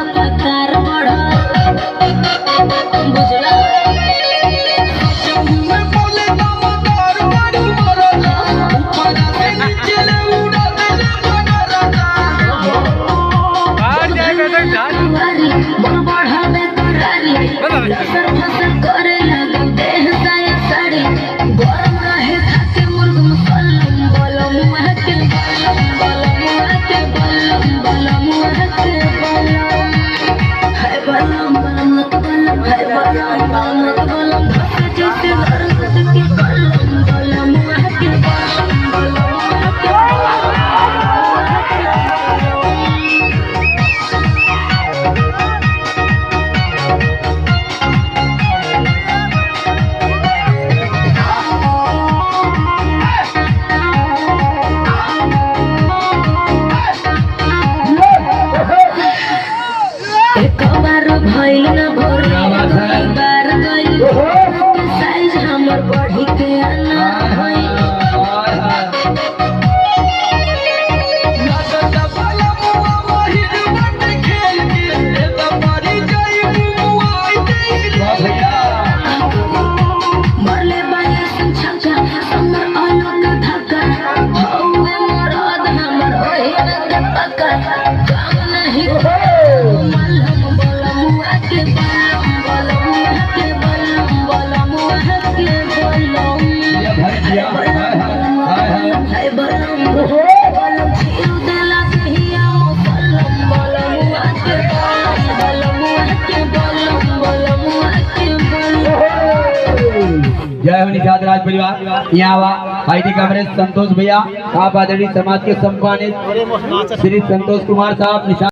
लगातार बढ़ल बुझला करे लगे देह साया साड़ी गरम रहे खाके मुर्ग मुसल्लम बलम महके बलम महके बलम बलम महके बलम है बलम बलम बलम है बलम बलम बलम धके जैसे नरकत के बलम बलम महके बलम बलम महके एक बार भइल न भोर कई बार गइल साइज हमर बढ़ी के आना भइल मरले बाया संछका हमर अलग धक्का हौवे मरद हमर ओहि न के पक्का काम नहीं मलहम बलम के बलम बलम के बलम बलम के बलम है बलम बलम छील देला कहिया बलम बलम के बलम के बलम बलम के बलम। जय हो निषाद राज परिवार। यहाँ आईटी कॉमरेड संतोष भैया, आप आदरणीय समाज के सम्मानित श्री संतोष कुमार साहब निषाद